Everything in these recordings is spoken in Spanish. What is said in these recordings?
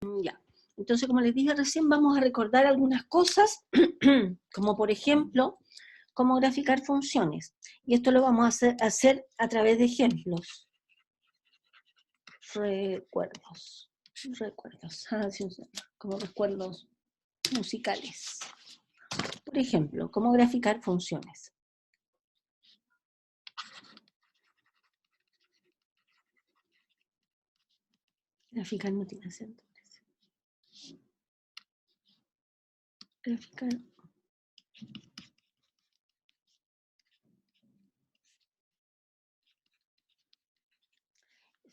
Ya. Entonces, como les dije recién, vamos a recordar algunas cosas, como por ejemplo, cómo graficar funciones. Y esto lo vamos a hacer a través de ejemplos. Recuerdos, como recuerdos musicales. Por ejemplo, cómo graficar funciones. Graficar no tiene acento. Graficar.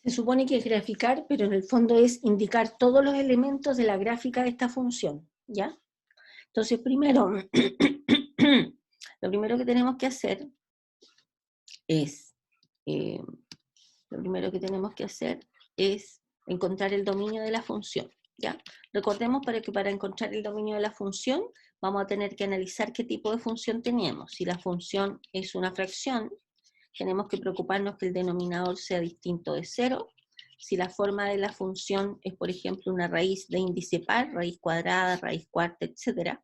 Se supone que es graficar, pero en el fondo es indicar todos los elementos de la gráfica de esta función, ¿ya? Entonces, primero, lo primero que tenemos que hacer es, encontrar el dominio de la función, ¿ya? Recordemos que para encontrar el dominio de la función, vamos a tener que analizar qué tipo de función tenemos. Si la función es una fracción, tenemos que preocuparnos que el denominador sea distinto de 0. Si la forma de la función es, por ejemplo, una raíz de índice par, raíz cuadrada, raíz cuarta, etc.,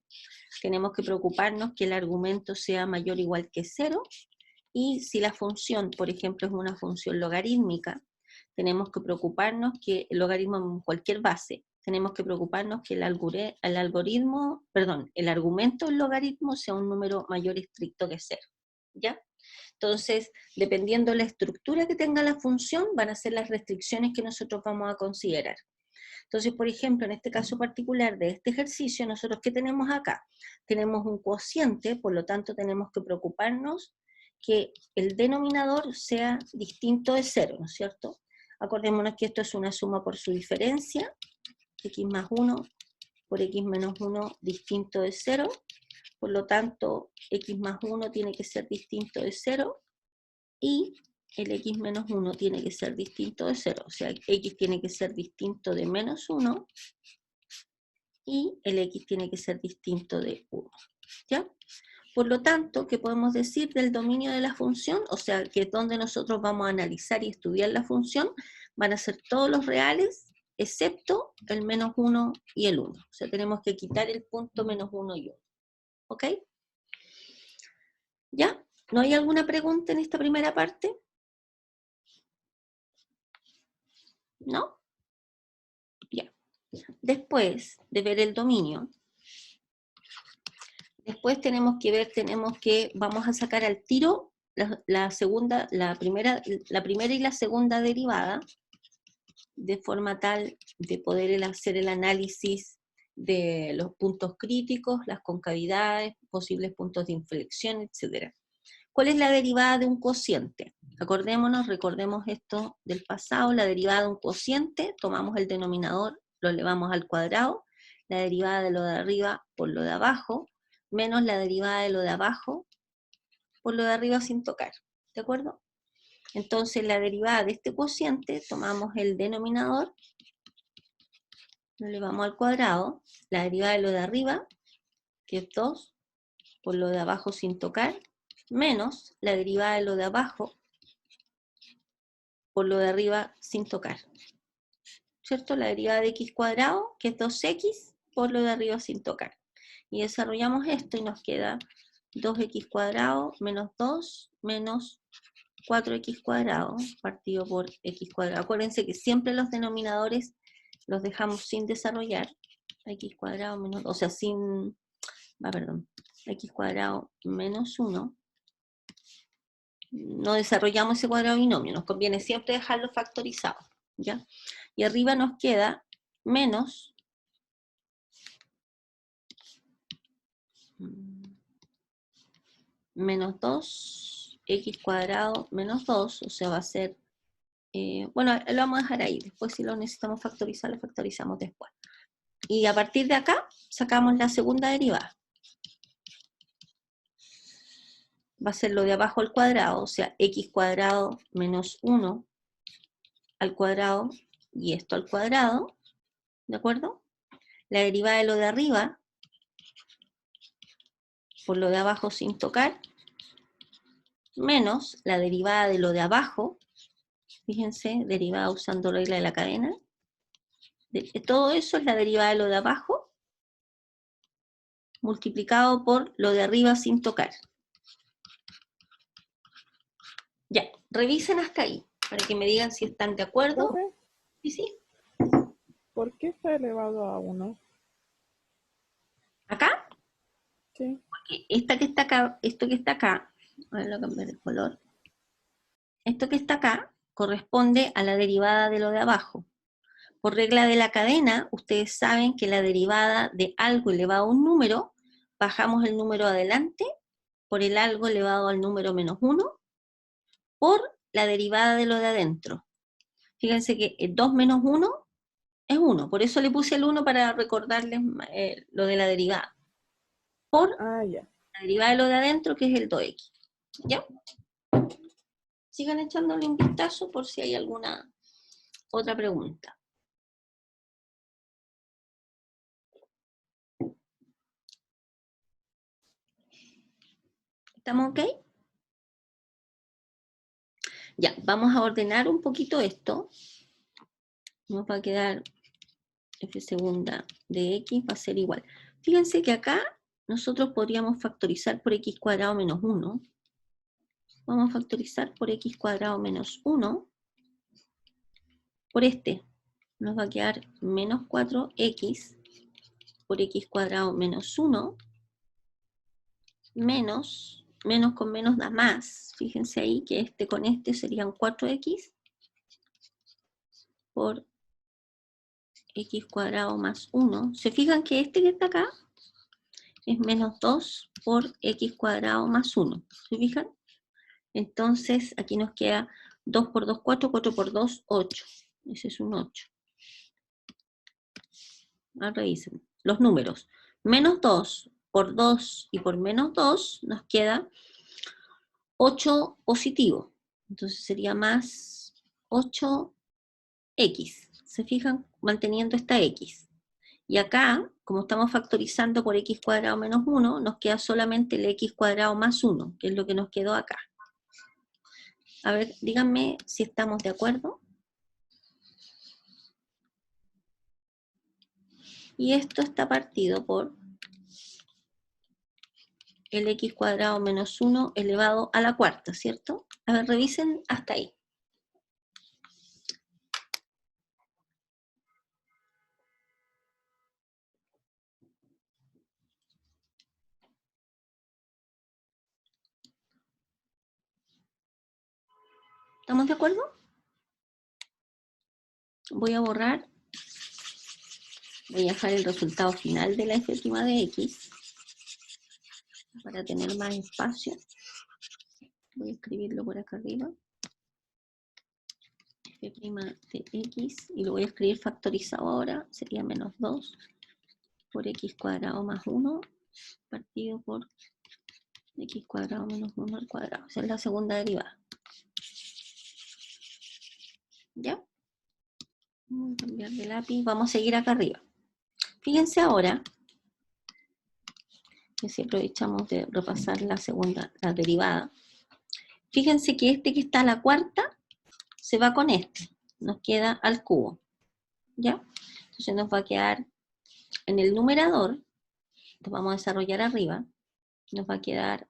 tenemos que preocuparnos que el argumento sea mayor o igual que 0. Y si la función, por ejemplo, es una función logarítmica, tenemos que preocuparnos que el logaritmo en cualquier base, tenemos que preocuparnos que el argumento del logaritmo sea un número mayor estricto que 0. ¿Ya? Entonces, dependiendo de la estructura que tenga la función, van a ser las restricciones que nosotros vamos a considerar. Entonces, por ejemplo, en este caso particular de este ejercicio, nosotros ¿qué tenemos acá? Tenemos un cociente, por lo tanto tenemos que preocuparnos que el denominador sea distinto de 0, ¿no es cierto? Acordémonos que esto es una suma por su diferencia, x más 1 por x menos 1 distinto de 0, por lo tanto x más 1 tiene que ser distinto de 0, y el x menos 1 tiene que ser distinto de 0, o sea, x tiene que ser distinto de menos 1, y el x tiene que ser distinto de 1, ¿ya? Por lo tanto, ¿qué podemos decir del dominio de la función? O sea, que es donde nosotros vamos a analizar y estudiar la función, van a ser todos los reales, excepto el menos 1 y el 1. O sea, tenemos que quitar el punto menos 1 y 1. ¿Ok? ¿Ya? ¿No hay alguna pregunta en esta primera parte? ¿No? Ya. Después de ver el dominio, después vamos a sacar al tiro la primera y la segunda derivada, de forma tal de poder hacer el análisis de los puntos críticos, las concavidades, posibles puntos de inflexión, etc. ¿Cuál es la derivada de un cociente? Recordemos esto del pasado, la derivada de un cociente, tomamos el denominador, lo elevamos al cuadrado, la derivada de lo de arriba por lo de abajo, menos la derivada de lo de abajo por lo de arriba sin tocar, ¿de acuerdo? Entonces la derivada de este cociente, tomamos el denominador, lo elevamos al cuadrado, la derivada de lo de arriba, que es 2, por lo de abajo sin tocar, menos la derivada de lo de abajo, por lo de arriba sin tocar. ¿Cierto? La derivada de x cuadrado, que es 2x, por lo de arriba sin tocar. Y desarrollamos esto y nos queda 2x cuadrado menos 2 menos 4x cuadrado partido por x cuadrado. Acuérdense que siempre los denominadores los dejamos sin desarrollar. X cuadrado menos, o sea, x cuadrado menos 1. No desarrollamos ese cuadrado binomio, nos conviene siempre dejarlo factorizado, ¿ya? Y arriba nos queda menos menos 2x cuadrado menos 2, o sea, va a ser, bueno, lo vamos a dejar ahí, después si lo necesitamos factorizar, lo factorizamos después. Y a partir de acá, sacamos la segunda derivada. Va a ser lo de abajo al cuadrado, o sea, x cuadrado menos 1 al cuadrado, y esto al cuadrado, ¿de acuerdo? La derivada de lo de arriba, por lo de abajo sin tocar, menos la derivada de lo de abajo, fíjense, derivada usando regla de la cadena, Todo eso es la derivada de lo de abajo, multiplicado por lo de arriba sin tocar. Ya, revisen hasta ahí, para que me digan si están de acuerdo. Profe, ¿Sí, sí? ¿por qué está elevado a 1? ¿Acá? Sí. Esta que está acá, esto que está acá, a ver, voy a cambiar el color. Esto que está acá corresponde a la derivada de lo de abajo. Por regla de la cadena, ustedes saben que la derivada de algo elevado a un número, bajamos el número adelante por el algo elevado al número menos 1, por la derivada de lo de adentro. Fíjense que 2 menos 1 es 1, por eso le puse el 1 para recordarles lo de la derivada. Por Ah, ya. la derivada de lo de adentro, que es el 2x. ¿Ya? Sigan echándole un vistazo por si hay alguna otra pregunta. ¿Estamos ok? Ya, vamos a ordenar un poquito esto. Nos va a quedar f segunda de x va a ser igual. Fíjense que acá nosotros podríamos factorizar por x cuadrado menos 1. Vamos a factorizar por x cuadrado menos 1. Por este nos va a quedar menos 4x por x cuadrado menos 1. Menos con menos da más. Fíjense ahí que este con este serían 4x por x cuadrado más 1. ¿Se fijan que este que está acá es menos 2 por x cuadrado más 1? ¿Se fijan? Entonces aquí nos queda 2 por 2, 4, 4 por 2, 8. Ese es un 8. Ahora revisen los números. Menos 2 por 2 y por menos 2 nos queda 8 positivo. Entonces sería más 8x. ¿Se fijan? Manteniendo esta x. Y acá, como estamos factorizando por x cuadrado menos 1, nos queda solamente el x cuadrado más 1, que es lo que nos quedó acá. A ver, díganme si estamos de acuerdo. Y esto está partido por el x cuadrado menos 1 elevado a la cuarta, ¿cierto? A ver, revisen hasta ahí. ¿Estamos de acuerdo? Voy a borrar, voy a dejar el resultado final de la f' de x para tener más espacio. Voy a escribirlo por acá arriba. F' de x, y lo voy a escribir factorizado ahora, sería menos 2 por x cuadrado más 1 partido por x cuadrado menos 1 al cuadrado. Esa es la segunda derivada. ¿Ya? Voy a cambiar de lápiz. Vamos a seguir acá arriba. Fíjense ahora, que si aprovechamos de repasar la segunda, la derivada. Fíjense que este que está a la cuarta se va con este. Nos queda al cubo. ¿Ya? Entonces nos va a quedar en el numerador, lo vamos a desarrollar arriba, nos va a quedar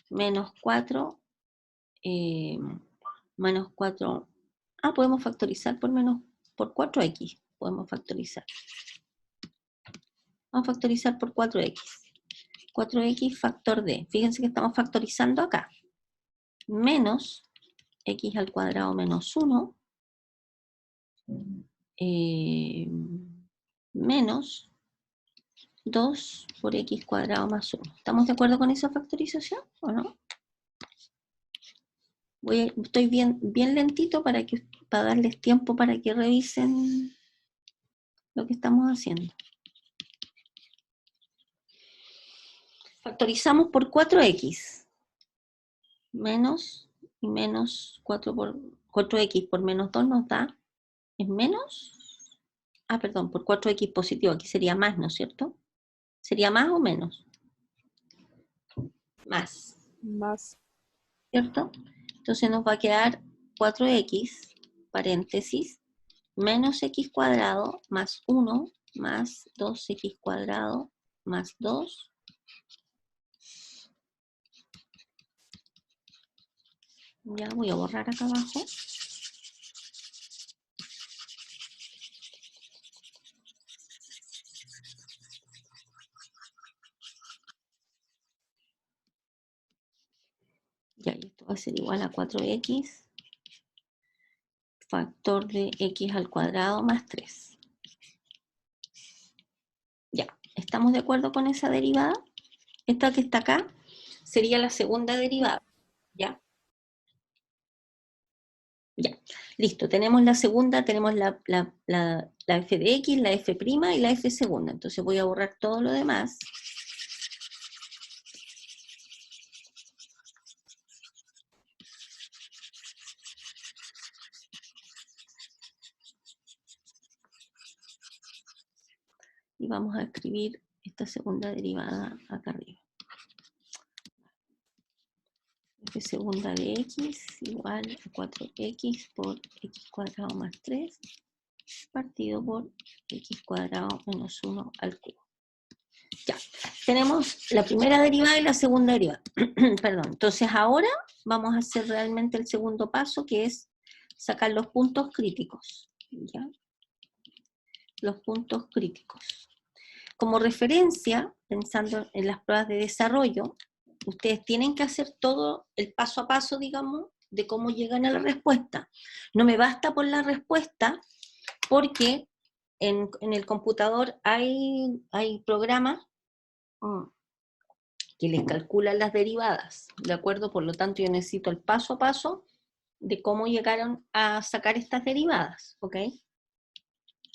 menos 4, menos 4, podemos factorizar por 4x, podemos factorizar. Vamos a factorizar por 4x. 4x factor d. Fíjense que estamos factorizando acá. Menos x al cuadrado menos 1, menos 2 por x cuadrado más 1. ¿Estamos de acuerdo con esa factorización o no? Estoy bien lentito para darles tiempo para que revisen lo que estamos haciendo. Factorizamos por 4x. Menos y menos 4x por menos 2 nos da, es menos, perdón, por 4x positivo, aquí sería más, ¿no es cierto? ¿Sería más o menos? Más, Más. ¿cierto? Entonces nos va a quedar 4x, paréntesis, menos x cuadrado más 1 más 2x cuadrado más 2 ya voy a borrar acá abajo. Ya, y esto va a ser igual a 4x factor de x al cuadrado más 3. Ya, ¿estamos de acuerdo con esa derivada? Esta que está acá sería la segunda derivada, ¿ya? Ya, listo, tenemos la segunda, tenemos la f de x, la f' y la f segunda. Entonces voy a borrar todo lo demás. Y vamos a escribir esta segunda derivada acá arriba. F segunda de x igual a 4x por x cuadrado más 3 partido por x cuadrado menos 1 al cubo. Ya, tenemos la primera derivada y la segunda derivada. Perdón, entonces ahora vamos a hacer realmente el segundo paso, que es sacar los puntos críticos. ¿Ya? Los puntos críticos. Como referencia, pensando en las pruebas de desarrollo, ustedes tienen que hacer todo el paso a paso, digamos, de cómo llegan a la respuesta. No me basta por la respuesta, porque en el computador hay programas que les calculan las derivadas, ¿de acuerdo? Por lo tanto, yo necesito el paso a paso de cómo llegaron a sacar estas derivadas, ¿ok?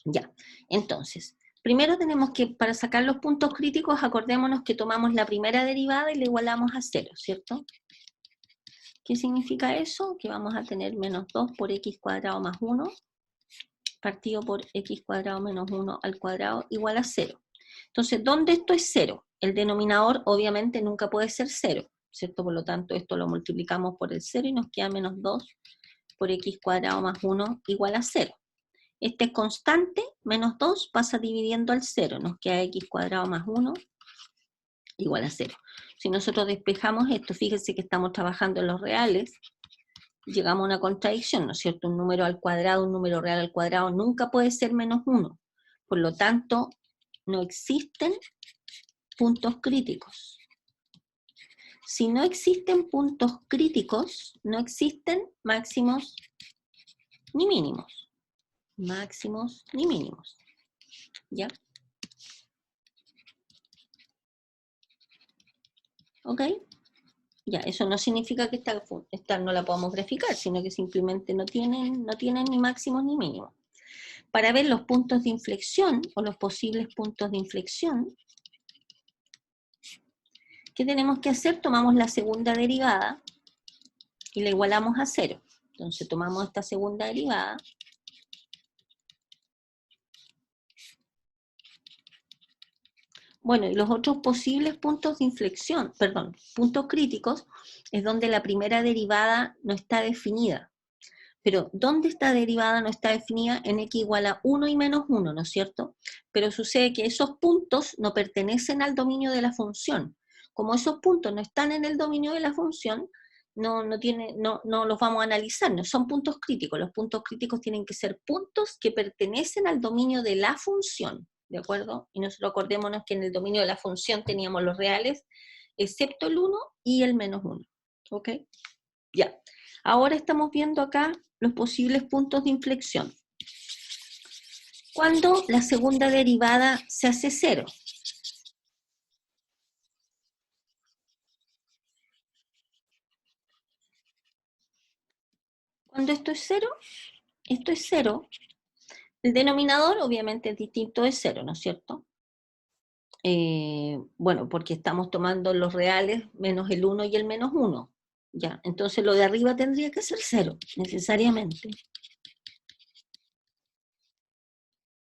Ya, entonces, primero tenemos que, para sacar los puntos críticos, acordémonos que tomamos la primera derivada y la igualamos a 0, ¿cierto? ¿Qué significa eso? Que vamos a tener menos 2 por x cuadrado más 1, partido por x cuadrado menos 1 al cuadrado igual a 0. Entonces, ¿dónde esto es 0? El denominador obviamente nunca puede ser 0, ¿cierto? Por lo tanto, esto lo multiplicamos por el 0 y nos queda menos 2 por x cuadrado más 1 igual a 0. Este es constante, menos 2 pasa dividiendo al 0, nos queda x cuadrado más 1 igual a 0. Si nosotros despejamos esto, fíjense que estamos trabajando en los reales, llegamos a una contradicción, ¿no es cierto? Un número al cuadrado, un número real al cuadrado, nunca puede ser menos 1. Por lo tanto, no existen puntos críticos. Si no existen puntos críticos, no existen máximos ni mínimos. Máximos ni mínimos. ¿Ya? ¿Ok? Ya, eso no significa que esta no la podamos graficar, sino que simplemente no tienen ni máximos ni mínimos. Para ver los puntos de inflexión, o los posibles puntos de inflexión, ¿qué tenemos que hacer? Tomamos la segunda derivada y la igualamos a 0. Entonces tomamos esta segunda derivada. Bueno, y los otros posibles puntos de inflexión, perdón, puntos críticos, es donde la primera derivada no está definida. Pero, ¿dónde esta derivada no está definida? En x igual a 1 y menos 1, ¿no es cierto? Pero sucede que esos puntos no pertenecen al dominio de la función. Como esos puntos no están en el dominio de la función, no los vamos a analizar, no son puntos críticos. Los puntos críticos tienen que ser puntos que pertenecen al dominio de la función, ¿de acuerdo? Y nosotros acordémonos que en el dominio de la función teníamos los reales, excepto el 1 y el menos 1, ¿ok? Ya. Ahora estamos viendo acá los posibles puntos de inflexión. Cuando la segunda derivada se hace 0. Cuando esto es 0, el denominador obviamente es distinto de 0, ¿no es cierto? Bueno, porque estamos tomando los reales menos el 1 y el menos 1. Ya, entonces lo de arriba tendría que ser 0, necesariamente.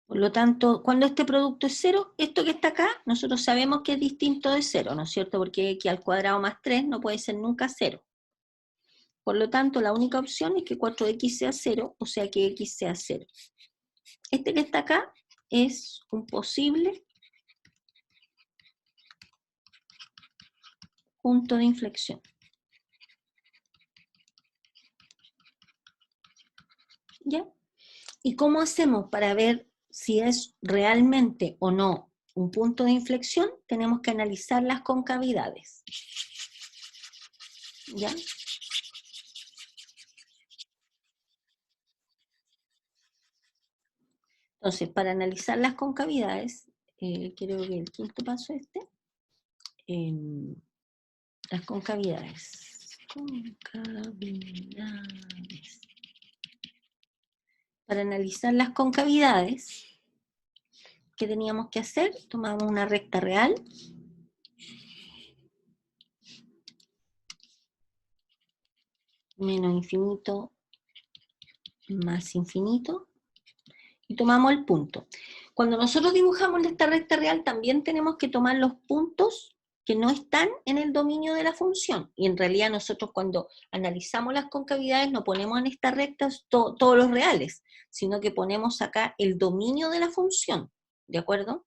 Por lo tanto, cuando este producto es 0, esto que está acá, nosotros sabemos que es distinto de 0, ¿no es cierto? Porque x al cuadrado más 3 no puede ser nunca 0. Por lo tanto, la única opción es que 4x sea 0, o sea que x sea 0. Este que está acá es un posible punto de inflexión. ¿Ya? ¿Y cómo hacemos para ver si es realmente o no un punto de inflexión? Tenemos que analizar las concavidades. ¿Ya? Entonces, para analizar las concavidades, creo que el quinto paso las concavidades. Concavidades. Para analizar las concavidades, ¿qué teníamos que hacer? Tomamos una recta real. Menos infinito más infinito. Y tomamos el punto. Cuando nosotros dibujamos esta recta real, también tenemos que tomar los puntos que no están en el dominio de la función. Y en realidad nosotros cuando analizamos las concavidades no ponemos en esta recta todos los reales, sino que ponemos acá el dominio de la función. ¿De acuerdo?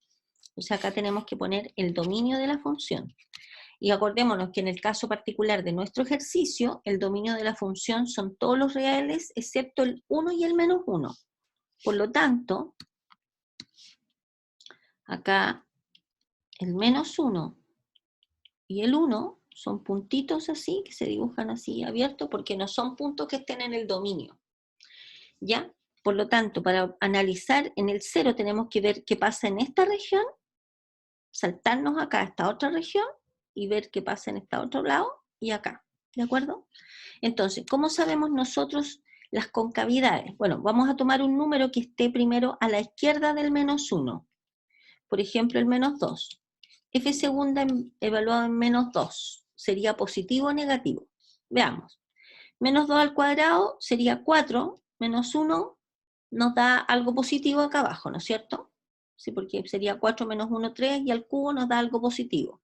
O sea, acá tenemos que poner el dominio de la función. Y acordémonos que en el caso particular de nuestro ejercicio, el dominio de la función son todos los reales excepto el 1 y el menos 1. Por lo tanto, acá el menos 1 y el 1 son puntitos así, que se dibujan así abiertos, porque no son puntos que estén en el dominio. ¿Ya? Por lo tanto, para analizar en el 0 tenemos que ver qué pasa en esta región, saltarnos acá a esta otra región y ver qué pasa en este otro lado y acá. ¿De acuerdo? Entonces, ¿cómo sabemos nosotros las concavidades? Bueno, vamos a tomar un número que esté primero a la izquierda del menos 1. Por ejemplo, el menos 2. F segunda evaluado en menos 2. ¿Sería positivo o negativo? Veamos. Menos 2 al cuadrado sería 4, menos 1 nos da algo positivo acá abajo, ¿no es cierto? Sí, porque sería 4 menos 1, 3, y al cubo nos da algo positivo.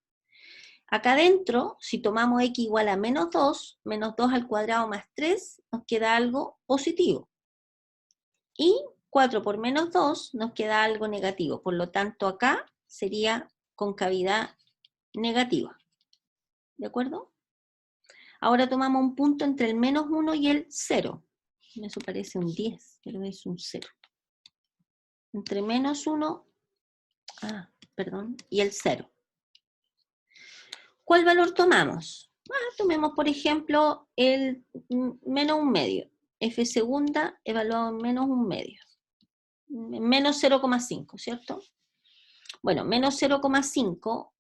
Acá adentro, si tomamos x igual a menos 2 al cuadrado más 3, nos queda algo positivo. Y 4 por menos 2 nos queda algo negativo. Por lo tanto, acá sería concavidad negativa. ¿De acuerdo? Ahora tomamos un punto entre el menos 1 y el 0. Eso parece un 10, pero es un 0. Entre menos 1, y el 0. ¿Cuál valor tomamos? Tomemos, por ejemplo, el menos 1/2. F segunda evaluado en menos 1/2. Menos 0,5, ¿cierto? Bueno, menos 0,5,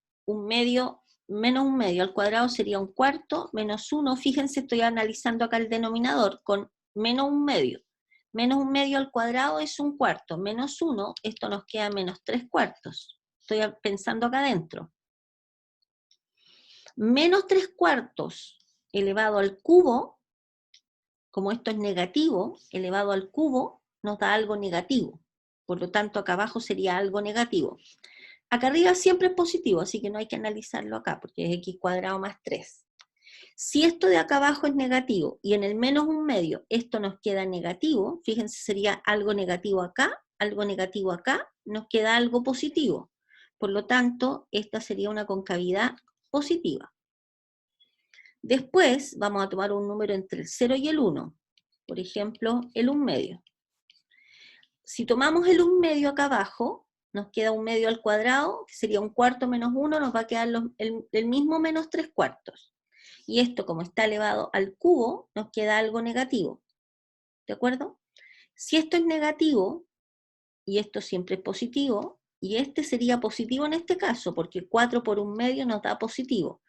menos 1/2 al cuadrado sería 1/4, menos 1, fíjense, estoy analizando acá el denominador con menos 1/2. Menos 1/2 al cuadrado es 1/4, menos 1, esto nos queda menos 3/4. Estoy pensando acá adentro. Menos 3/4 elevado al cubo, como esto es negativo, elevado al cubo, nos da algo negativo. Por lo tanto, acá abajo sería algo negativo. Acá arriba siempre es positivo, así que no hay que analizarlo acá, porque es x cuadrado más 3. Si esto de acá abajo es negativo, y en el menos 1/2 esto nos queda negativo, fíjense, sería algo negativo acá, nos queda algo positivo. Por lo tanto, esta sería una concavidad positiva. Después vamos a tomar un número entre el 0 y el 1. Por ejemplo, el 1/2. Si tomamos el 1/2 acá abajo, nos queda 1/2 al cuadrado, que sería 1/4 menos 1, nos va a quedar el mismo menos 3/4. Y esto, como está elevado al cubo, nos queda algo negativo. ¿De acuerdo? Si esto es negativo, y esto siempre es positivo, y este sería positivo en este caso, porque 4 por 1/2 nos da positivo.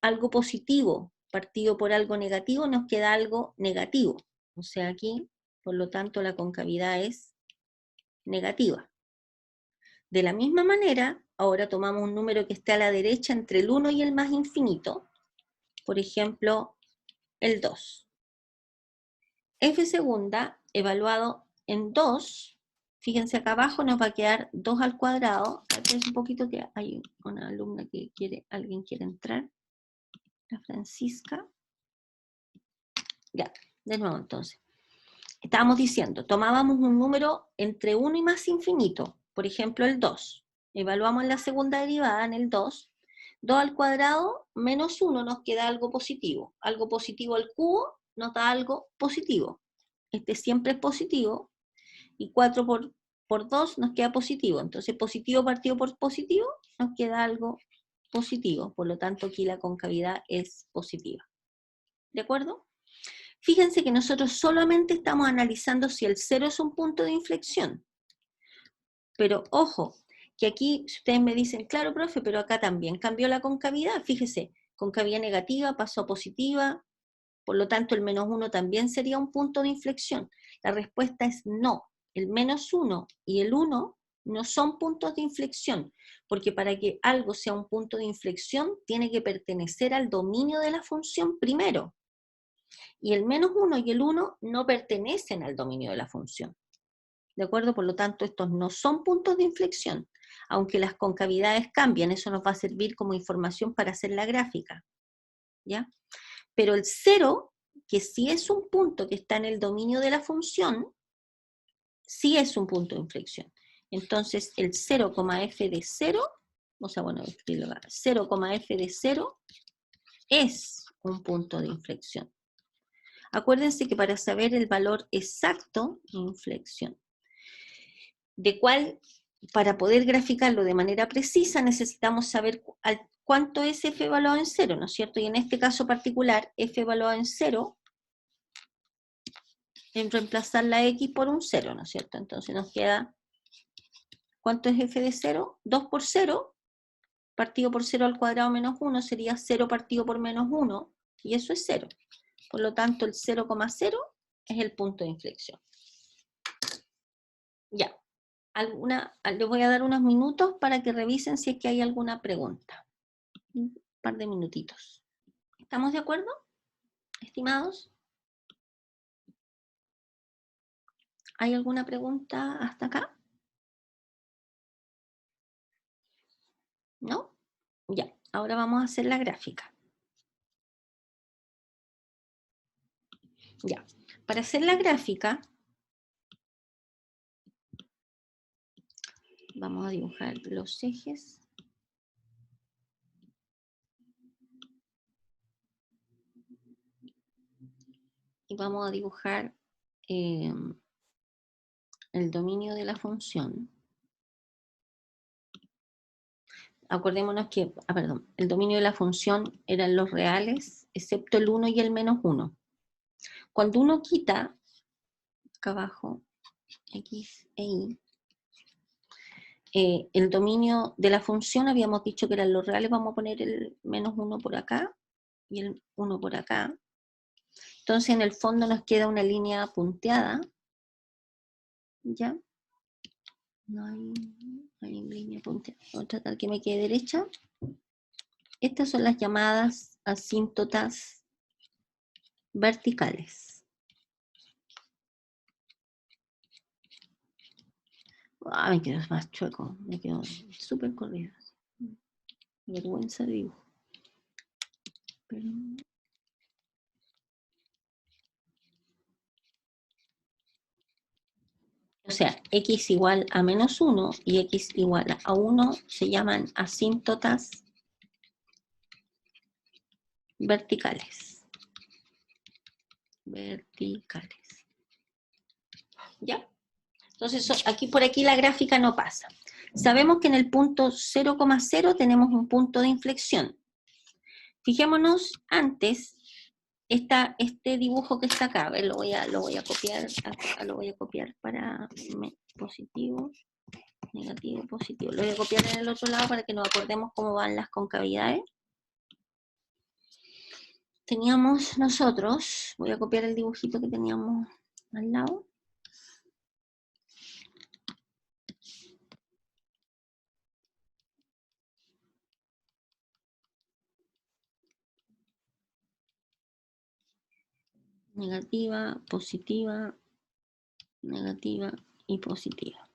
Algo positivo partido por algo negativo nos queda algo negativo. O sea, aquí, por lo tanto, la concavidad es negativa. De la misma manera, ahora tomamos un número que esté a la derecha entre el 1 y el más infinito. Por ejemplo, el 2. F segunda, evaluado en 2, fíjense acá abajo nos va a quedar 2 al cuadrado. Aquí es un poquito que hay una alumna que alguien quiere entrar. La Francisca. Ya, de nuevo entonces. estábamos diciendo, tomábamos un número entre 1 y más infinito, por ejemplo el 2. Evaluamos la segunda derivada en el 2. 2 al cuadrado menos 1 nos queda algo positivo. Algo positivo al cubo nos da algo positivo. Este siempre es positivo. Y 4 por 2 nos queda positivo. Entonces positivo partido por positivo nos queda algo positivo. Por lo tanto aquí la concavidad es positiva. ¿De acuerdo? Fíjense que nosotros solamente estamos analizando si el 0 es un punto de inflexión. Pero ojo, que aquí ustedes me dicen, claro, profe, pero acá también cambió la concavidad. Fíjese, concavidad negativa pasó a positiva, por lo tanto el menos 1 también sería un punto de inflexión. La respuesta es no. El menos 1 y el 1 no son puntos de inflexión, porque para que algo sea un punto de inflexión tiene que pertenecer al dominio de la función primero. Y el menos 1 y el 1 no pertenecen al dominio de la función. ¿De acuerdo? Por lo tanto, estos no son puntos de inflexión. Aunque las concavidades cambian, eso nos va a servir como información para hacer la gráfica. ¿Ya? Pero el 0, que sí es un punto que está en el dominio de la función, sí es un punto de inflexión. Entonces, el 0,f de 0, o sea, bueno, 0,f de 0 es un punto de inflexión. Acuérdense que para saber el valor exacto de inflexión, de cuál, para poder graficarlo de manera precisa, necesitamos saber cuánto es f evaluado en 0, ¿no es cierto? Y en este caso particular, f evaluado en 0, en reemplazar la x por un 0, ¿no es cierto? Entonces nos queda, ¿cuánto es f de 0? 2 por 0, partido por 0 al cuadrado menos 1, sería 0 partido por menos 1, y eso es 0. Por lo tanto, el 0,0 es el punto de inflexión. Ya. Les voy a dar unos minutos para que revisen si es que hay alguna pregunta. Un par de minutitos. ¿Estamos de acuerdo, estimados? ¿Hay alguna pregunta hasta acá? ¿No? Ya, ahora vamos a hacer la gráfica. Ya, para hacer la gráfica, vamos a dibujar los ejes. Y vamos a dibujar el dominio de la función. Acordémonos que, el dominio de la función eran los reales, excepto el 1 y el menos 1. Cuando uno quita, acá abajo, x e y, el dominio de la función, habíamos dicho que eran los reales, vamos a poner el menos 1 por acá, y el 1 por acá. Entonces en el fondo nos queda una línea punteada, ¿ya? No hay línea punteada. Voy a tratar que me quede derecha. Estas son las llamadas asíntotas verticales. Ah, me quedó más chueco, me quedó súper corrido. Vergüenza de dibujo. Pero... O sea, x igual a menos 1 y x igual a 1 se llaman asíntotas verticales. Verticales. ¿Ya? Entonces, aquí por aquí la gráfica no pasa. Sabemos que en el punto 0,0 tenemos un punto de inflexión. Fijémonos antes, este dibujo que está acá, a ver, lo voy a copiar, acá lo voy a copiar para positivo, negativo, positivo. Lo voy a copiar en el otro lado para que nos acordemos cómo van las concavidades. Teníamos nosotros, voy a copiar el dibujito que teníamos al lado. Negativa, positiva, negativa y positiva.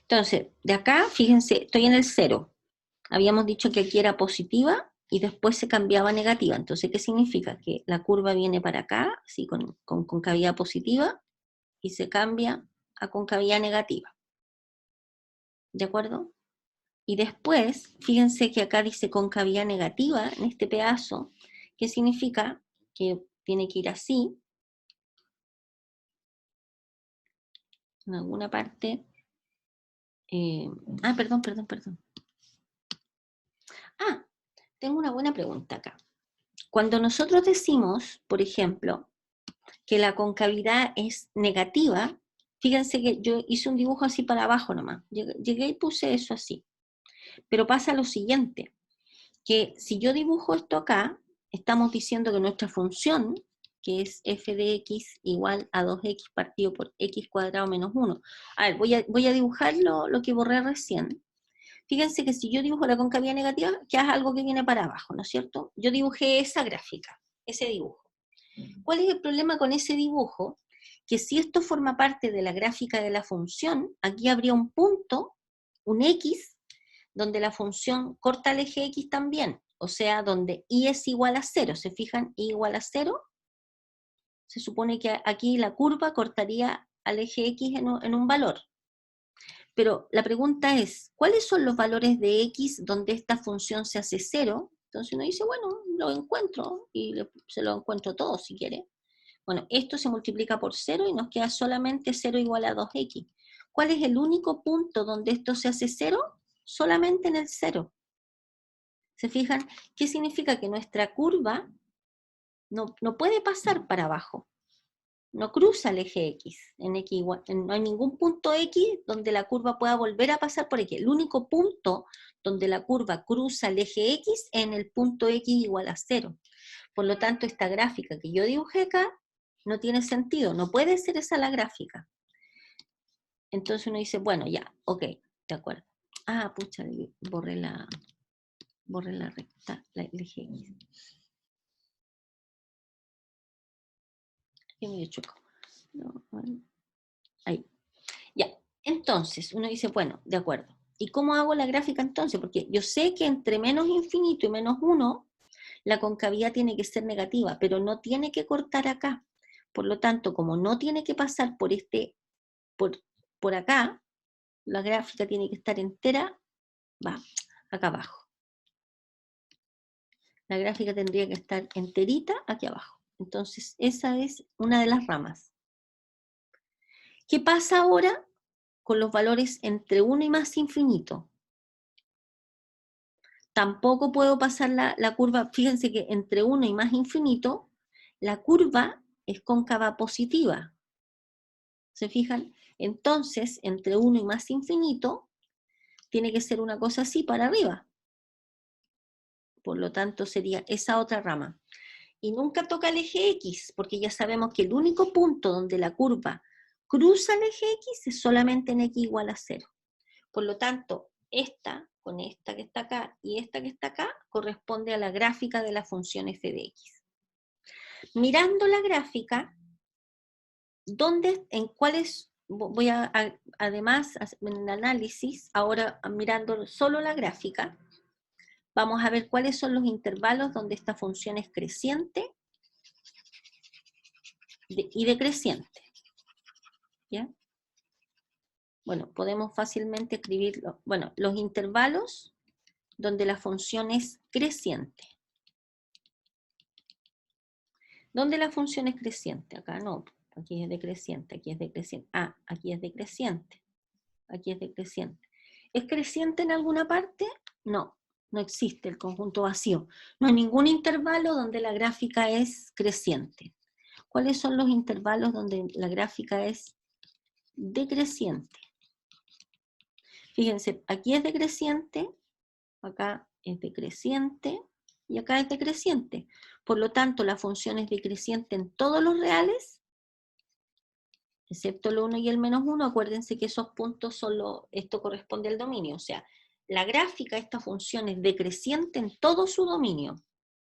Entonces, de acá, fíjense, estoy en el 0. Habíamos dicho que aquí era positiva y después se cambiaba a negativa. Entonces, ¿qué significa? Que la curva viene para acá, así con concavidad positiva, y se cambia a concavidad negativa. ¿De acuerdo? Y después, fíjense que acá dice concavidad negativa en este pedazo, que significa que tiene que ir así, en alguna parte. Perdón. Tengo una buena pregunta acá. Cuando nosotros decimos, por ejemplo, que la concavidad es negativa, fíjense que yo hice un dibujo así para abajo nomás. Llegué y puse eso así. Pero pasa lo siguiente, que si yo dibujo esto acá, estamos diciendo que nuestra función, que es f de x igual a 2x partido por x cuadrado menos 1. A ver, voy a dibujar lo que borré recién. Fíjense que si yo dibujo la concavidad negativa, que es algo que viene para abajo, ¿no es cierto? Yo dibujé esa gráfica, ese dibujo. ¿Cuál es el problema con ese dibujo? Que si esto forma parte de la gráfica de la función, aquí habría un punto, un x, donde la función corta el eje x también, o sea, donde y es igual a 0. ¿Se fijan? Y igual a 0. Se supone que aquí la curva cortaría al eje x en un valor. Pero la pregunta es, ¿cuáles son los valores de x donde esta función se hace 0? Entonces uno dice, bueno, lo encuentro, y se lo encuentro todo si quiere. Bueno, esto se multiplica por 0 y nos queda solamente 0 igual a 2x. ¿Cuál es el único punto donde esto se hace 0? Solamente en el 0. ¿Se fijan? ¿Qué significa? Que nuestra curva no puede pasar para abajo. No cruza el eje X. No hay ningún punto X donde la curva pueda volver a pasar por X. El único punto donde la curva cruza el eje X es en el punto X igual a 0. Por lo tanto, esta gráfica que yo dibujé acá no tiene sentido. No puede ser esa la gráfica. Entonces uno dice, bueno, ya, ok, de acuerdo. Pucha, borré la recta, el eje X. Qué medio chueco. Ahí. Ya. Entonces, uno dice, bueno, de acuerdo. ¿Y cómo hago la gráfica entonces? Porque yo sé que entre menos infinito y menos 1, la concavidad tiene que ser negativa, pero no tiene que cortar acá. Por lo tanto, como no tiene que pasar por acá, la gráfica tiene que estar entera, va, acá abajo. La gráfica tendría que estar enterita aquí abajo. Entonces, esa es una de las ramas. ¿Qué pasa ahora con los valores entre 1 y más infinito? Tampoco puedo pasar la curva, fíjense que entre 1 y más infinito, la curva es cóncava positiva. ¿Se fijan? Entonces, entre 1 y más infinito, tiene que ser una cosa así para arriba. Por lo tanto, sería esa otra rama. Y nunca toca el eje X, porque ya sabemos que el único punto donde la curva cruza el eje X es solamente en X igual a 0. Por lo tanto, esta con esta que está acá y esta que está acá corresponde a la gráfica de la función f de x. Mirando la gráfica, voy a además en el análisis, ahora mirando solo la gráfica, vamos a ver cuáles son los intervalos donde esta función es creciente y decreciente. ¿Ya? Bueno, podemos fácilmente escribirlo. Bueno, los intervalos donde la función es creciente. ¿Dónde la función es creciente? Acá no, aquí es decreciente, aquí es decreciente. Aquí es decreciente, aquí es decreciente. ¿Es creciente en alguna parte? No, no existe el conjunto vacío. No hay ningún intervalo donde la gráfica es creciente. ¿Cuáles son los intervalos donde la gráfica es decreciente? Fíjense, aquí es decreciente, acá es decreciente y acá es decreciente. Por lo tanto, la función es decreciente en todos los reales, excepto el 1 y el menos 1. Acuérdense que esos puntos esto corresponde al dominio. O sea, la gráfica de esta función es decreciente en todo su dominio.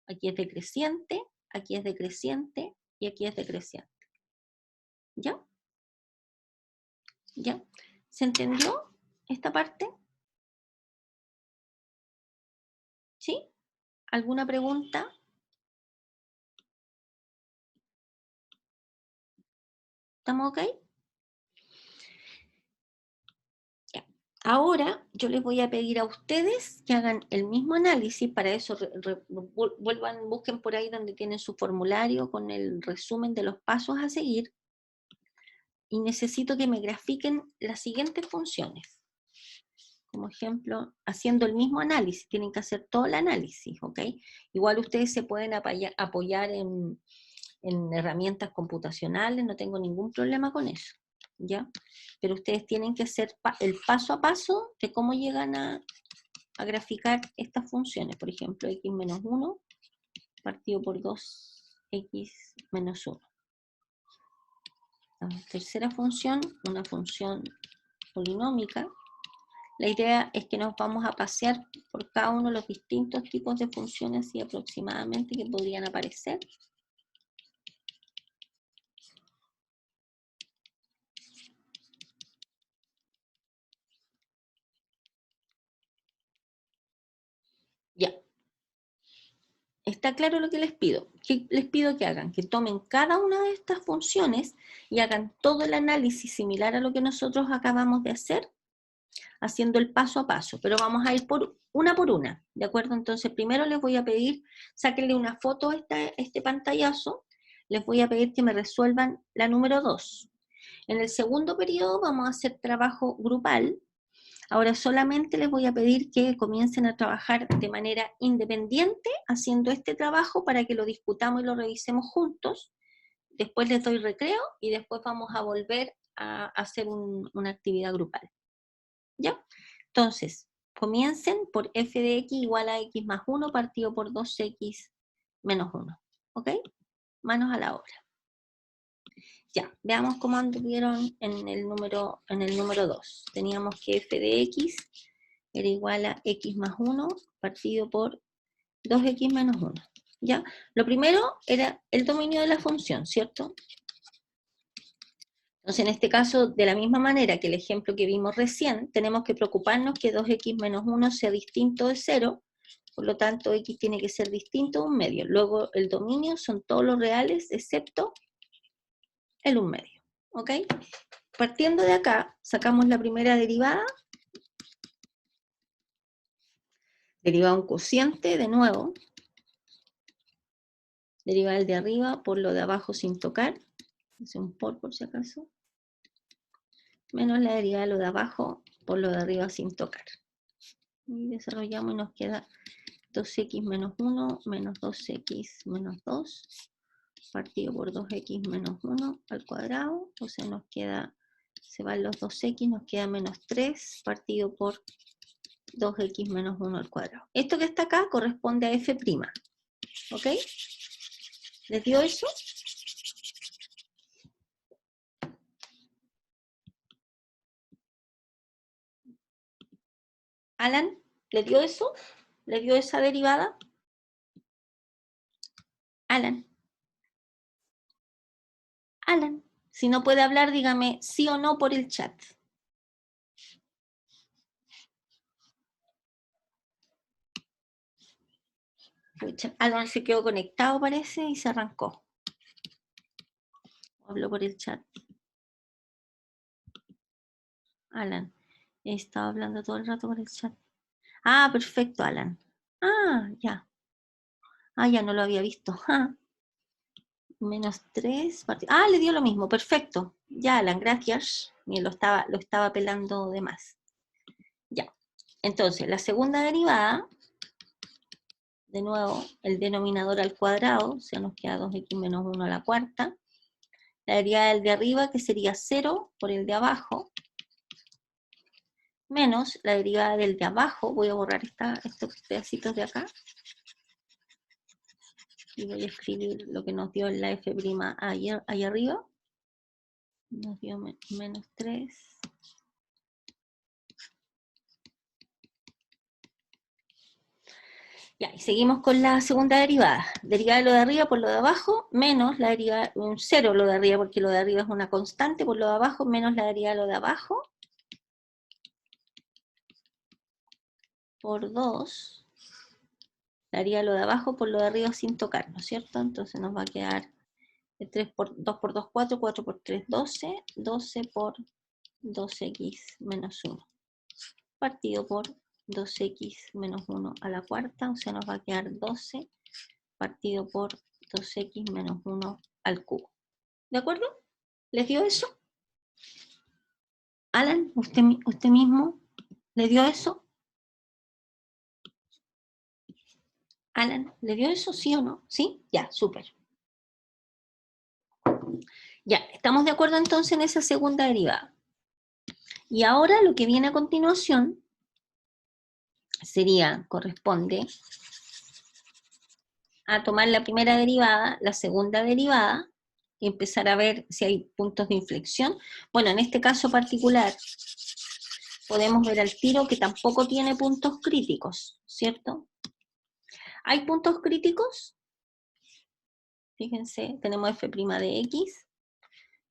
Aquí es decreciente, aquí es decreciente y aquí es decreciente. ¿Ya? ¿Ya? ¿Se entendió esta parte? ¿Sí? ¿Alguna pregunta? ¿Estamos ok? Ahora yo les voy a pedir a ustedes que hagan el mismo análisis, para eso vuelvan, busquen por ahí donde tienen su formulario con el resumen de los pasos a seguir, y necesito que me grafiquen las siguientes funciones. Como ejemplo, haciendo el mismo análisis, tienen que hacer todo el análisis, ¿ok? Igual ustedes se pueden apoyar en herramientas computacionales, no tengo ningún problema con eso, ¿ya? Pero ustedes tienen que hacer el paso a paso de cómo llegan a graficar estas funciones. Por ejemplo, x menos 1 partido por 2x menos 1. La tercera función, una función polinómica. La idea es que nos vamos a pasear por cada uno de los distintos tipos de funciones y aproximadamente que podrían aparecer. Ya. ¿Está claro lo que les pido? ¿Qué les pido que hagan? Que tomen cada una de estas funciones y hagan todo el análisis similar a lo que nosotros acabamos de hacer, haciendo el paso a paso, pero vamos a ir por una, ¿de acuerdo? Entonces primero les voy a pedir, sáquenle una foto a este pantallazo, les voy a pedir que me resuelvan la número 2. En el segundo periodo vamos a hacer trabajo grupal. Ahora solamente les voy a pedir que comiencen a trabajar de manera independiente haciendo este trabajo para que lo discutamos y lo revisemos juntos. Después les doy recreo y después vamos a volver a hacer una actividad grupal. ¿Ya? Entonces, comiencen por f de x igual a x más 1 partido por 2x menos 1. ¿Ok? Manos a la obra. Ya, veamos cómo anduvieron en el número 2. Teníamos que f de x era igual a x más 1 partido por 2x menos 1. ¿Ya? Lo primero era el dominio de la función, ¿cierto? Entonces, en este caso, de la misma manera que el ejemplo que vimos recién, tenemos que preocuparnos que 2x menos 1 sea distinto de 0, por lo tanto, x tiene que ser distinto de un medio. Luego, el dominio son todos los reales, excepto el un medio. ¿Ok? Partiendo de acá, sacamos la primera derivada. Derivada un cociente, de nuevo. Derivada el de arriba por lo de abajo sin tocar. Hace un por si acaso. Menos la derivada de lo de abajo por lo de arriba sin tocar. Y desarrollamos y nos queda 2x menos 1 menos 2x menos 2 partido por 2x menos 1 al cuadrado. O sea, nos queda, se van los 2x, nos queda menos 3 partido por 2x menos 1 al cuadrado. Esto que está acá corresponde a f'. ¿Ok? ¿Les dio eso? Alan, ¿le dio eso? ¿Le dio esa derivada? Alan. Alan, si no puede hablar, dígame sí o no por el chat. Alan se quedó conectado, parece, y se arrancó. Hablo por el chat. Alan, he estado hablando todo el rato por el chat. Ah, perfecto, Alan. Ah, ya. Ah, ya no lo había visto. Ah. Menos 3. Ah, le dio lo mismo. Perfecto. Ya, Alan, gracias. Lo estaba pelando de más. Ya. Entonces, la segunda derivada, de nuevo, el denominador al cuadrado, o sea, nos queda 2x menos 1 a la cuarta. La derivada del de arriba, que sería 0 por el de abajo, menos la derivada del de abajo. Voy a borrar estos pedacitos de acá. Y voy a escribir lo que nos dio en la f' ahí arriba. Nos dio menos 3. Ya, y seguimos con la segunda derivada. Derivada de lo de arriba por lo de abajo, menos la derivada, un 0 lo de arriba, porque lo de arriba es una constante, por lo de abajo, menos la derivada de lo de abajo, por 2. La derivada de lo de abajo por lo de arriba sin tocar, ¿no es cierto? Entonces nos va a quedar 2 por 2, 4, 4 por 3, 12, 12 por 2x menos 1. partido por 2x menos 1 a la cuarta, o sea, nos va a quedar 12 partido por 2x menos 1 al cubo. ¿De acuerdo? ¿Les dio eso? Alan, ¿usted mismo le dio eso? Alan, ¿le dio eso, sí o no? ¿Sí? Ya, súper. Ya, estamos de acuerdo entonces en esa segunda derivada. Y ahora lo que viene a continuación corresponde a tomar la primera derivada, la segunda derivada, y empezar a ver si hay puntos de inflexión. Bueno, en este caso particular, podemos ver al tiro que tampoco tiene puntos críticos, ¿cierto? ¿Hay puntos críticos? Fíjense, tenemos f' de x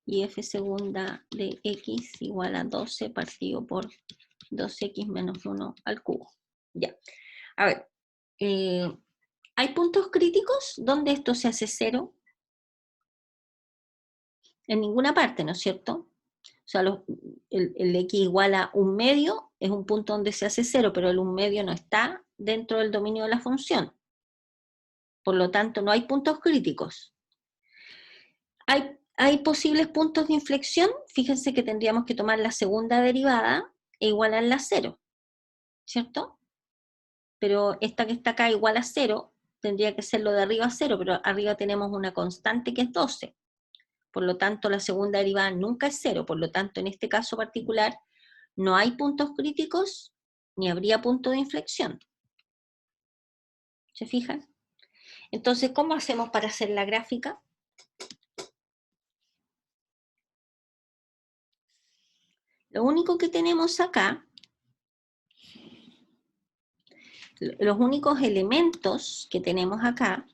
y f segunda de x igual a 12 partido por 2x menos 1 al cubo. Ya. A ver, ¿hay puntos críticos donde esto se hace cero? En ninguna parte, ¿no es cierto? O sea, el x igual a 1/2 es un punto donde se hace cero, pero el 1/2 no está dentro del dominio de la función. Por lo tanto, no hay puntos críticos. ¿Hay posibles puntos de inflexión? Fíjense que tendríamos que tomar la segunda derivada e igualarla a 0, ¿cierto? Pero esta que está acá igual a 0, tendría que ser lo de arriba a 0, pero arriba tenemos una constante que es 12. Por lo tanto, la segunda derivada nunca es 0, por lo tanto, en este caso particular, no hay puntos críticos ni habría punto de inflexión. ¿Se fijan? Entonces, ¿cómo hacemos para hacer la gráfica? Lo único que tenemos acá, los únicos elementos que tenemos acá,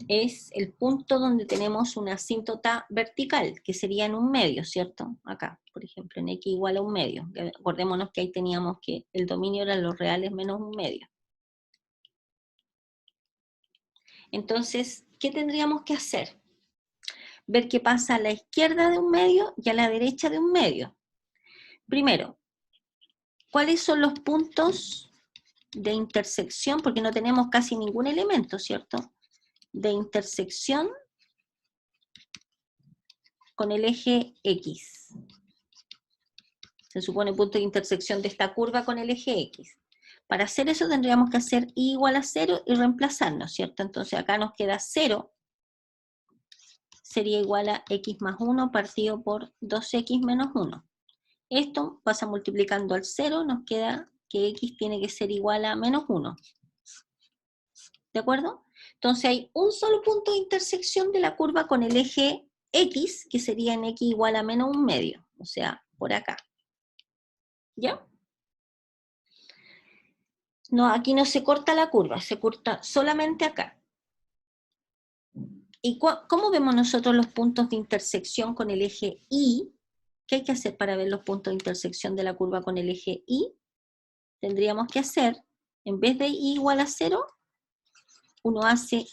es el punto donde tenemos una asíntota vertical, que sería en 1/2, ¿cierto? Acá, por ejemplo, en x igual a 1/2. Acordémonos que ahí teníamos que el dominio eran los reales menos 1/2. Entonces, ¿qué tendríamos que hacer? Ver qué pasa a la izquierda de 1/2 y a la derecha de 1/2. Primero, ¿cuáles son los puntos de intersección? Porque no tenemos casi ningún elemento, ¿cierto? De intersección con el eje X. Se supone punto de intersección de esta curva con el eje X. Para hacer eso tendríamos que hacer y igual a 0 y reemplazarnos, ¿cierto? Entonces acá nos queda 0, sería igual a x más 1 partido por 2x menos 1. Esto pasa multiplicando al 0, nos queda que x tiene que ser igual a menos 1. ¿De acuerdo? Entonces hay un solo punto de intersección de la curva con el eje X, que sería en x igual a menos 1/2, o sea, por acá. ¿Ya? No, aquí no se corta la curva, se corta solamente acá. ¿Y cómo vemos nosotros los puntos de intersección con el eje Y? ¿Qué hay que hacer para ver los puntos de intersección de la curva con el eje Y? Tendríamos que hacer, en vez de Y igual a 0, uno hace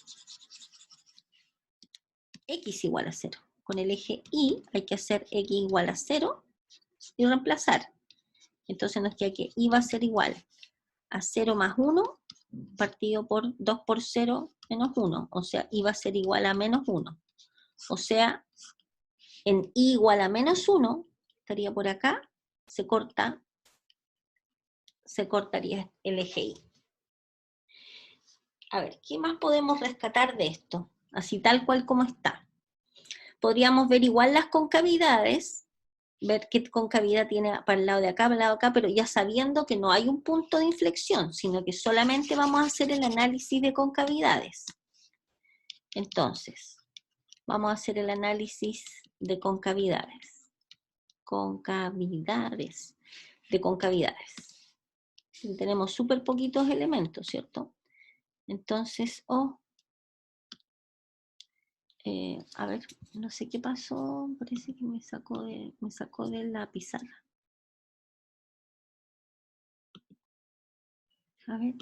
X igual a 0. Con el eje Y hay que hacer X igual a 0 y reemplazar. Entonces nos queda que Y va a ser igual a 0 más 1 partido por 2 por 0 menos 1. O sea, Y va a ser igual a menos 1. O sea, en Y igual a menos 1, estaría por acá, se cortaría el eje Y. A ver, ¿qué más podemos rescatar de esto? Así tal cual como está. Podríamos ver igual las concavidades, ver qué concavidad tiene para el lado de acá, para el lado de acá, pero ya sabiendo que no hay un punto de inflexión, sino que solamente vamos a hacer el análisis de concavidades. Entonces, vamos a hacer el análisis de concavidades. De concavidades. Tenemos súper poquitos elementos, ¿cierto? Entonces, a ver, no sé qué pasó, parece que me sacó de la pizarra. A ver.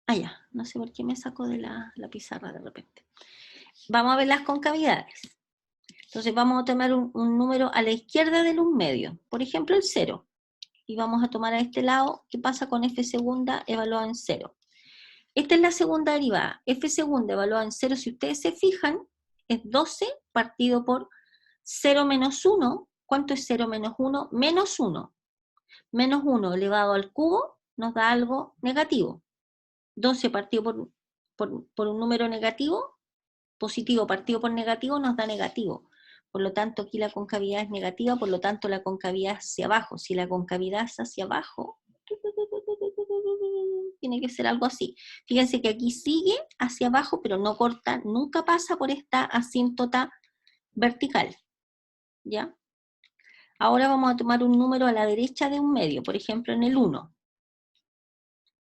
Ah, ya, no sé por qué me sacó de la pizarra de repente. Vamos a ver las concavidades. Entonces vamos a tomar un número a la izquierda del 1 medio, por ejemplo el 0. Y vamos a tomar a este lado, ¿qué pasa con f segunda evaluado en 0? Esta es la segunda derivada. F segunda evaluada en 0, si ustedes se fijan, es 12 partido por 0 menos 1. ¿Cuánto es 0 menos 1? Menos 1. Menos 1 elevado al cubo nos da algo negativo. 12 partido por un número negativo, positivo partido por negativo nos da negativo. Por lo tanto, aquí la concavidad es negativa, por lo tanto la concavidad es hacia abajo. Si la concavidad es hacia abajo, tiene que ser algo así. Fíjense que aquí sigue hacia abajo, pero no corta, nunca pasa por esta asíntota vertical. ¿Ya? Ahora vamos a tomar un número a la derecha de un medio, por ejemplo en el 1.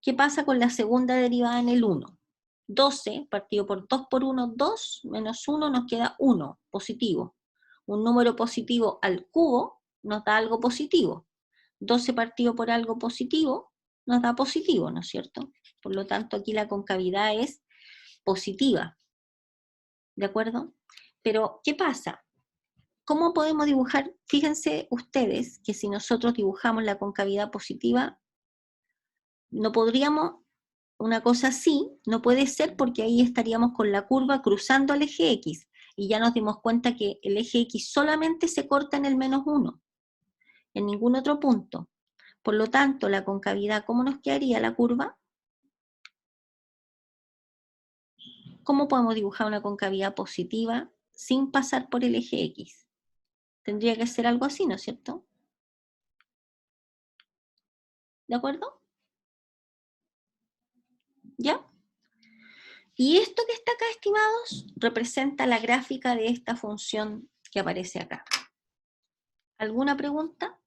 ¿Qué pasa con la segunda derivada en el 1? 12 partido por 2 por 1, 2, menos 1 nos queda 1, positivo. Un número positivo al cubo nos da algo positivo. 12 partido por algo positivo nos da positivo, ¿no es cierto? Por lo tanto, aquí la concavidad es positiva. ¿De acuerdo? Pero, ¿qué pasa? ¿Cómo podemos dibujar? Fíjense ustedes que si nosotros dibujamos la concavidad positiva, no podríamos, una cosa así, no puede ser porque ahí estaríamos con la curva cruzando al eje X, y ya nos dimos cuenta que el eje X solamente se corta en el menos 1, en ningún otro punto. Por lo tanto, la concavidad, ¿cómo nos quedaría la curva? ¿Cómo podemos dibujar una concavidad positiva sin pasar por el eje X? Tendría que ser algo así, ¿no es cierto? ¿De acuerdo? ¿Ya? Y esto que está acá, estimados, representa la gráfica de esta función que aparece acá. ¿Alguna pregunta?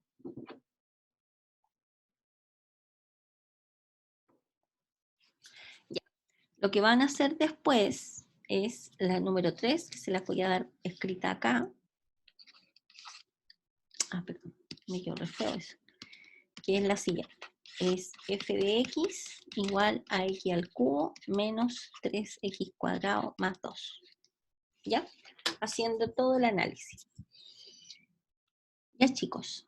Ya. Lo que van a hacer después es la número 3, que se la voy a dar escrita acá. Ah, perdón, me quedó re feo eso. Que es la siguiente. Es f de x igual a x al cubo menos 3x cuadrado más 2. ¿Ya? Haciendo todo el análisis. Ya, chicos.